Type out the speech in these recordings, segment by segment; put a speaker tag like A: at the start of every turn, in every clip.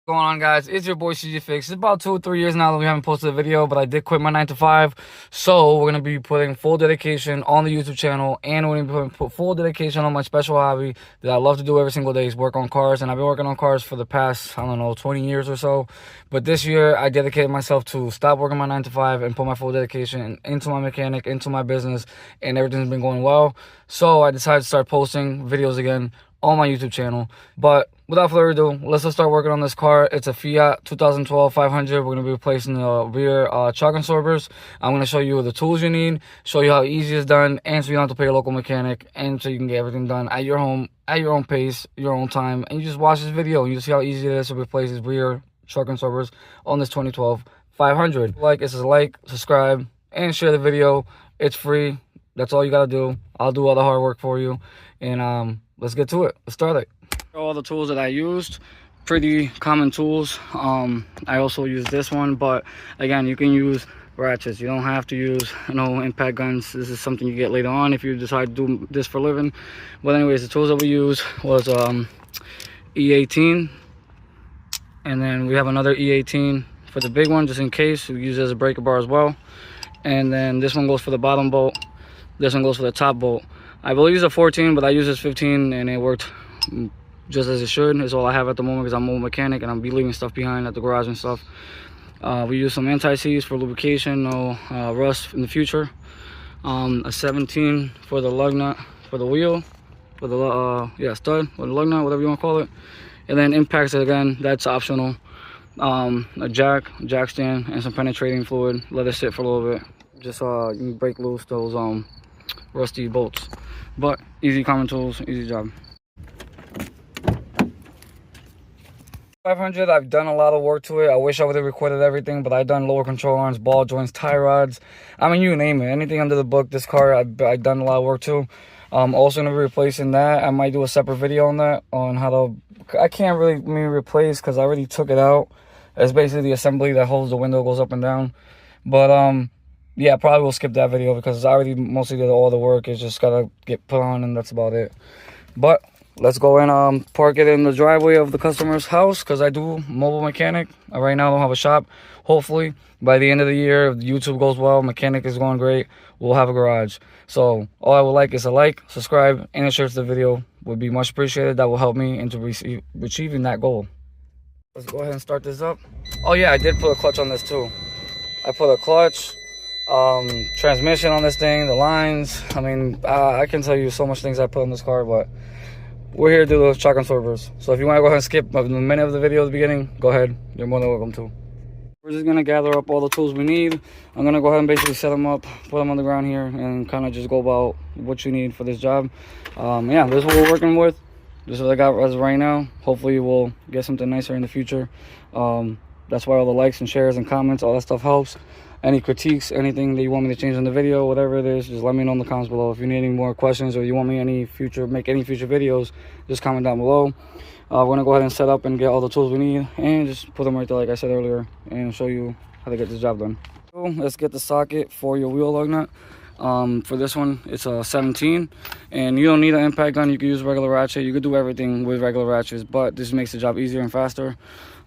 A: Going on, guys? It's your boy CGFIX. It's about 2 or 3 years now that we haven't posted a video, but I did quit my 9 to 5, so we're gonna be putting full dedication on the YouTube channel, and we're gonna be putting full dedication on my special hobby that I love to do every single day, is work on cars. And I've been working on cars for the past, I don't know, 20 years or so. But this year I dedicated myself to stop working my 9 to 5 and put my full dedication into my mechanic, into my business, and everything's been going well. So I decided to start posting videos again on my YouTube channel. But without further ado, let's just start working on this car. It's a Fiat 2012 500. We're going to be replacing the rear shock absorbers. I'm going to show you the tools you need, show you how easy it's done, and so you don't have to pay a local mechanic, and so you can get everything done at your home, at your own pace, your own time. And you just watch this video and you see how easy it is to replace these rear shock absorbers on this 2012 500. Like, subscribe, and share the video. It's free. That's all you got to do. I'll do all the hard work for you. And let's get to it. Let's start it. All the tools that I used, pretty common tools. I also use this one, but again, you can use ratchets. You don't have to use impact guns. This is something you get later on if you decide to do this for a living. But anyways, the tools that we use was E18, and then we have another E18 for the big one, just in case. We use it as a breaker bar as well. And then this one goes for the bottom bolt, this one goes for the top bolt. I will use a 14, but I use this 15, and it worked just as it should. It's all I have at the moment because I'm a mechanic and I'll be leaving stuff behind at the garage and stuff. We use some anti-seize for lubrication, no rust in the future. A 17 for the lug nut for the wheel, for the stud or the lug nut, whatever you want to call it. And then impacts, again, that's optional. A jack stand, and some penetrating fluid. Let it sit for a little bit. Just you can break loose those rusty bolts. But easy, common tools, easy job. 500, I've done a lot of work to it. I wish I would have recorded everything, but I've done lower control arms, ball joints, tie rods. I mean, you name it. Anything under the book, this car, I've done a lot of work to. Also going to be replacing that. I might do a separate video on that, on how to... I can't really replace because I already took it out. It's basically the assembly that holds the window, goes up and down. But yeah, probably will skip that video because I already mostly did all the work. It's just gotta get put on, and that's about it. But let's go and park it in the driveway of the customer's house, because I do mobile mechanic. Right now I don't have a shop. Hopefully by the end of the year, if YouTube goes well, mechanic is going great, we'll have a garage. So all I would like is a like, subscribe, and a share to the video would be much appreciated. That will help me into achieving that goal. Let's go ahead and start this up. Oh yeah, I did put a clutch on this too. I put a clutch, transmission on this thing, the lines. I mean, I can tell you so much things I put on this car, but we're here to do the shock absorbers. So if you want to go ahead and skip a minute of the video at the beginning, go ahead. You're more than welcome to. We're just going to gather up all the tools we need. I'm going to go ahead and basically set them up, put them on the ground here, and kind of just go about what you need for this job. Yeah, this is what we're working with. This is what I got as of right now. Hopefully we'll get something nicer in the future. That's why all the likes and shares and comments, all that stuff helps. Any critiques, anything that you want me to change in the video, whatever it is, just let me know in the comments below. If you need any more questions or you want me make any future videos, just comment down below. We're gonna go ahead and set up and get all the tools we need and just put them right there like I said earlier, and show you how to get this job done. So let's get the socket for your wheel lug nut. For this one, it's a 17, and you don't need an impact gun. You can use regular ratchet. You could do everything with regular ratchets, but this makes the job easier and faster.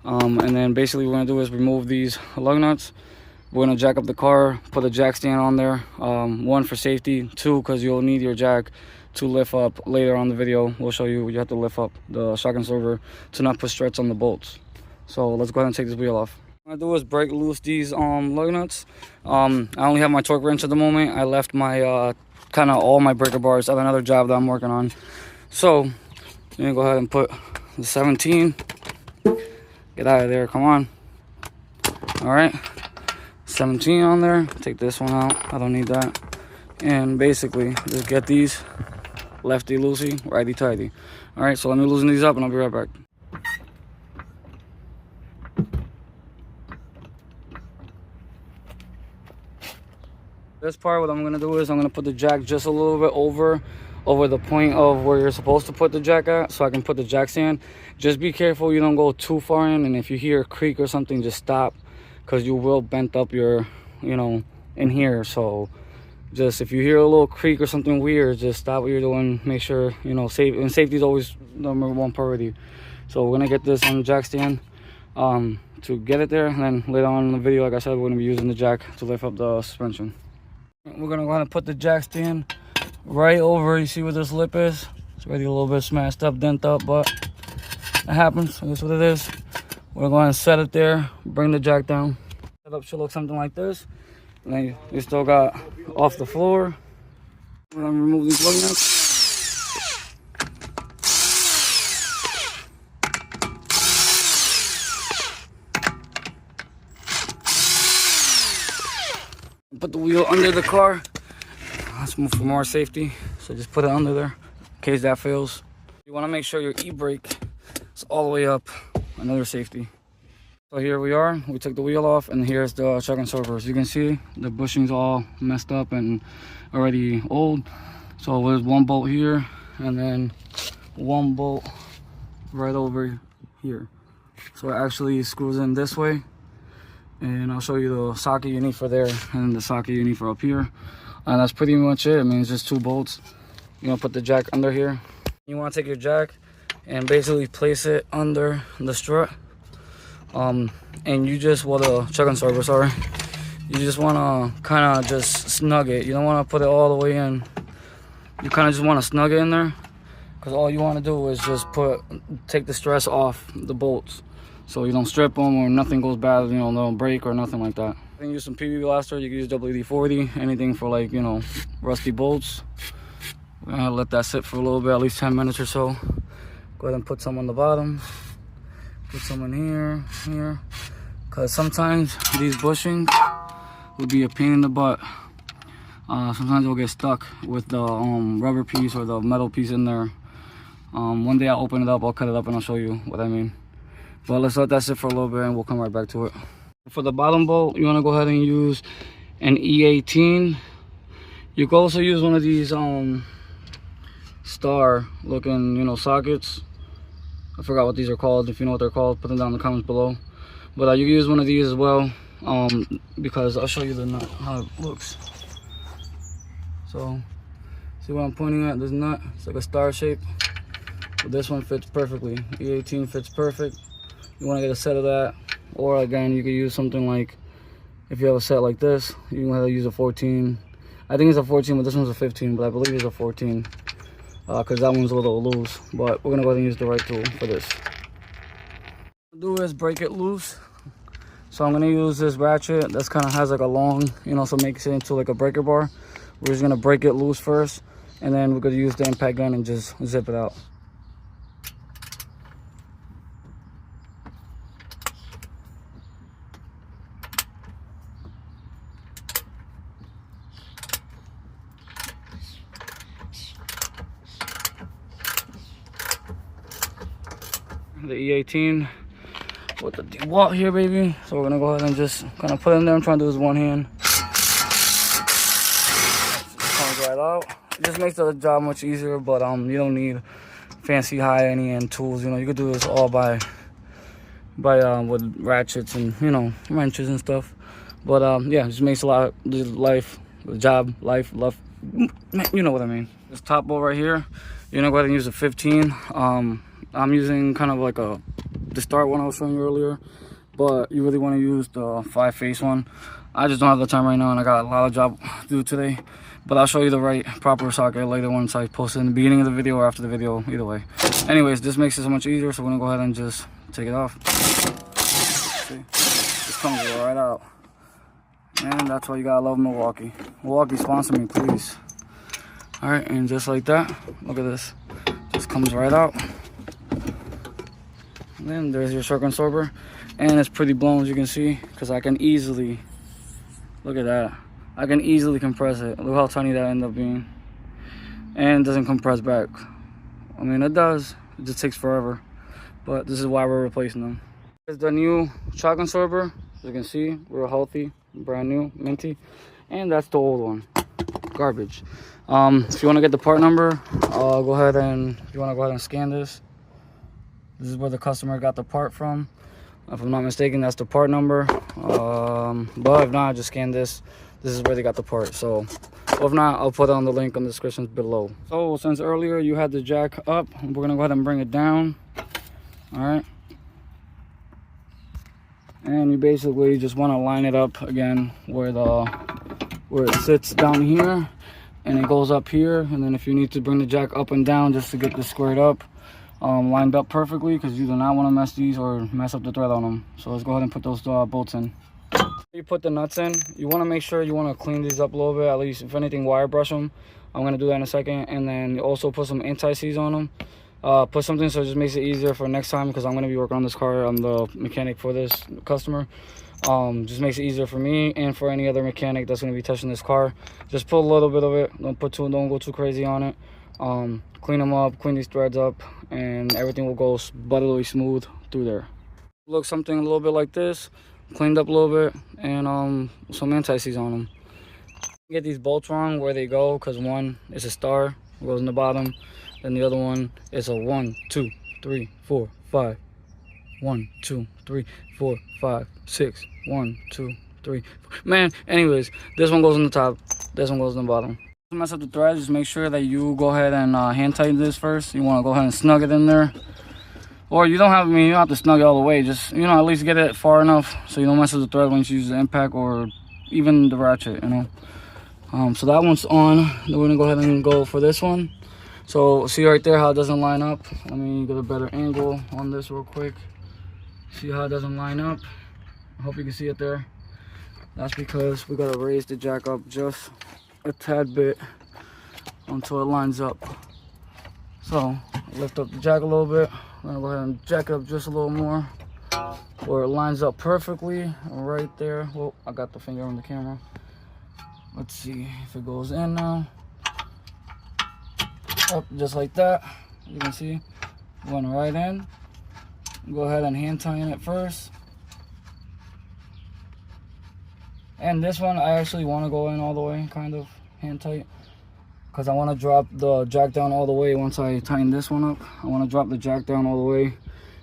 A: And then basically what we're gonna do is remove these lug nuts. We're gonna jack up the car, put a jack stand on there. One, for safety. Two, because you'll need your jack to lift up later on the video. We'll show you have to lift up the shock absorber to not put struts on the bolts. So let's go ahead and take this wheel off. What I'm gonna do is break loose these lug nuts. I only have my torque wrench at the moment. I left my kind of all my breaker bars at another job that I'm working on. So I'm gonna go ahead and put the 17. Get out of there, come on. All right, 17 on there. Take this one out, I don't need that. And basically just get these lefty loosey, righty tighty. All right, so let me loosen these up and I'll be right back. This part, what I'm gonna do is I'm gonna put the jack just a little bit over the point of where you're supposed to put the jack at, so I can put the jack stand. Just be careful you don't go too far in, and if you hear a creak or something, just stop, because you will bent up your, in here. So just if you hear a little creak or something weird, just stop what you're doing. Make sure, safe, and safety is always #1 priority. So we're gonna get this on the jack stand. to get it there. And then later on in the video, like I said, we're gonna be using the jack to lift up the suspension. We're gonna go ahead and put the jack stand right over. You see where this lip is? It's already a little bit smashed up, dent up, but it happens. That's what it is. We're going to set it there, bring the jack down. Setup should look something like this. And then you still got off the floor. We're gonna remove these lug nuts. Put the wheel under the car. Let's move for more safety. So just put it under there in case that fails. You want to make sure your e-brake is all the way up. Another safety. So here we are. We took the wheel off, and here's the chuck and server. As you can see, the bushing's all messed up and already old. So there's one bolt here, and then one bolt right over here. So it actually screws in this way. And I'll show you the socket you need for there and the socket you need for up here. And that's pretty much it. I mean, it's just 2 bolts. You're gonna put the jack under here. You want to take your jack and basically place it under the strut. And you just, well, the chuck and server, sorry. You just want to kind of just snug it. You don't want to put it all the way in. You kind of just want to snug it in there. Because all you want to do is just take the stress off the bolts. So you don't strip them or nothing goes bad, you know, they don't break or nothing like that. You can use some PB blaster, you can use WD-40, anything for, like, you know, rusty bolts. We're gonna let that sit for a little bit, at least 10 minutes or so. Go ahead and put some on the bottom. Put some in here. Because sometimes these bushings will be a pain in the butt. Sometimes they'll get stuck with the rubber piece or the metal piece in there. One day I'll open it up, I'll cut it up, and I'll show you what I mean. But let's let that sit for a little bit and we'll come right back to it. For the bottom bolt, you want to go ahead and use an E18. You can also use one of these star looking, you know, sockets. I forgot what these are called. If you know what they're called, put them down in the comments below. But you can use one of these as well, because I'll show you the nut, how it looks. So see what I'm pointing at? This nut, it's like a star shape. But this one fits perfectly. E18 fits perfect. You want to get a set of that, or again, you could use something like, if you have a set like this, you can have to use a 14. I think it's a 14, but this one's a 15, but I believe it's a 14, because that one's a little loose. But we're gonna go ahead and use the right tool for this. What I'll do is break it loose. So I'm gonna use this ratchet that's kind of has like a long, you know, so it makes it into like a breaker bar. We're just gonna break it loose first, and then we're gonna use the impact gun and just zip it out. The E18 with the DeWalt here, baby. So we're gonna go ahead and just kind of put it in there. I'm trying to do this one hand. It comes right out. It just makes the job much easier, but you don't need fancy high-end tools. You know, you could do this all by with ratchets and, you know, wrenches and stuff. But yeah, it just makes a lot of the job, life, love. You know what I mean. This top bolt right here, you're gonna go ahead and use a 15. I'm using kind of like the start one I was showing you earlier, but you really want to use the 5-face one. I just don't have the time right now, and I got a lot of job to do today. But I'll show you the right proper socket later once I post it in the beginning of the video or after the video, either way. Anyways, this makes it so much easier, so we're gonna go ahead and just take it off. See? This comes right out. And that's why you gotta love Milwaukee. Milwaukee, sponsor me, please. Alright, and just like that, look at this. Just comes right out. And then there's your chuck and server. And it's pretty blown, as you can see, because I can easily, look at that. I can easily compress it. Look how tiny that ended up being. And it doesn't compress back. I mean, it does. It just takes forever. But this is why we're replacing them. Here's the new chuck and server. As you can see, real healthy, brand new, minty. And that's the old one. Garbage. If you want to get the part number, go ahead and, if you want to go ahead and scan this. This is where the customer got the part from. If I'm not mistaken, that's the part number. But if not, just scan this. This is where they got the part. So if not, I'll put it on the link on the description below. So since earlier you had the jack up, we're gonna go ahead and bring it down. All right. and you basically just want to line it up again where it sits down here, and it goes up here. And then if you need to bring the jack up and down just to get this squared up, lined up perfectly, because you do not want to mess these or mess up the thread on them. So let's go ahead and put those bolts in. You put the nuts in, you want to make sure you want to clean these up a little bit, at least if anything wire brush them. I'm going to do that in a second. And then also put some anti-seize on them. Put something so it just makes it easier for next time, because I'm going to be working on this car. I'm the mechanic for this customer. Just makes it easier for me and for any other mechanic that's going to be touching this car. Just put a little bit of it, don't go too crazy on it. Clean them up, clean these threads up, and everything will go buttery smooth through there. Look something a little bit like this, cleaned up a little bit, and some anti-seize on them. Get these bolts wrong where they go, because one is a star, goes in the bottom, then the other one is a 1, 2, 3, 4, 5. 1, 2, 3, 4, 5, 6. 1, 2, 3, 4. Man, anyways, this one goes on the top, this one goes on the bottom. To mess up the threads, just make sure that you go ahead and hand tighten this first. You want to go ahead and snug it in there, or you don't have, you don't have to snug it all the way. Just, at least get it far enough so you don't mess up the thread when you use the impact or even the ratchet. So that one's on. Then we're gonna go ahead and go for this one. So see right there how it doesn't line up. Let me get a better angle on this real quick. See how it doesn't line up? I hope you can see it there. That's because we gotta raise the jack up just a tad bit until it lines up. So lift up the jack a little bit. I'm gonna go ahead and jack it up just a little more where it lines up perfectly right there. Well, I got the finger on the camera. Let's see if it goes in now. Up just like that. You can see going right in. Go ahead and hand tighten it first. And this one I actually want to go in all the way, kind of hand tight, because I want to drop the jack down all the way. Once I tighten this one up, I want to drop the jack down all the way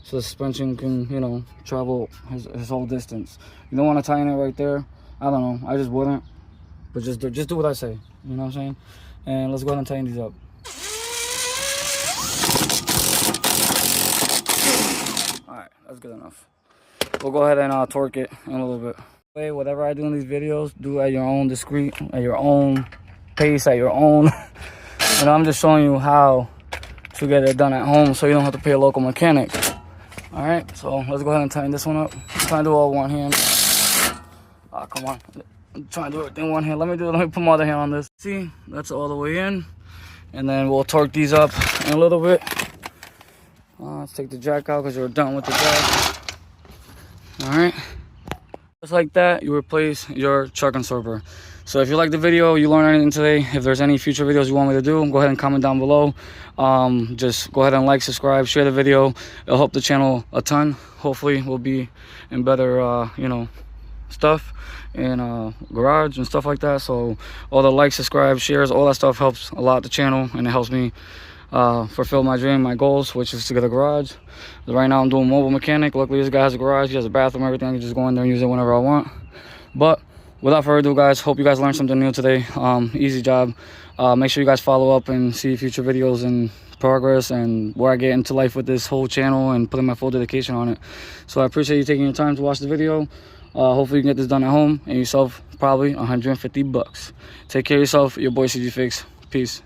A: so the suspension can, travel his whole distance. You don't want to tighten it right there. I don't know, I just wouldn't, but just do what I say, you know what I'm saying? And let's go ahead and tighten these up. Alright, that's good enough. We'll go ahead and torque it in a little bit. Whatever I do in these videos, do at your own discreet, at your own pace, at your own. And I'm just showing you how to get it done at home so you don't have to pay a local mechanic. Alright, so let's go ahead and tighten this one up. I'm trying to do it all one hand. Ah, come on. I'm trying to do everything one hand. Let me put my other hand on this. See, that's all the way in. And then we'll torque these up in a little bit. Let's take the jack out because you're done with the jack. Alright. Just like that, you replace your chuck absorber. So if you like the video, you learned anything today, if there's any future videos you want me to do, go ahead and comment down below. Just go ahead and like, subscribe, share the video. It'll help the channel a ton. Hopefully we'll be in better stuff in garage and stuff like that. So all the likes, subscribe, shares, all that stuff helps a lot the channel, and it helps me fulfill my dream, my goals, which is to get a garage. Right now I'm doing mobile mechanic. Luckily this guy has a garage, he has a bathroom, everything. I can just go in there and use it whenever I want. But without further ado, guys, hope you guys learned something new today. Easy job. Make sure you guys follow up and see future videos and progress and where I get into life with this whole channel and putting my full dedication on it. So I appreciate you taking your time to watch the video. Hopefully you can get this done at home and yourself probably $150. Take care of yourself. Your boy CGFIX. Peace.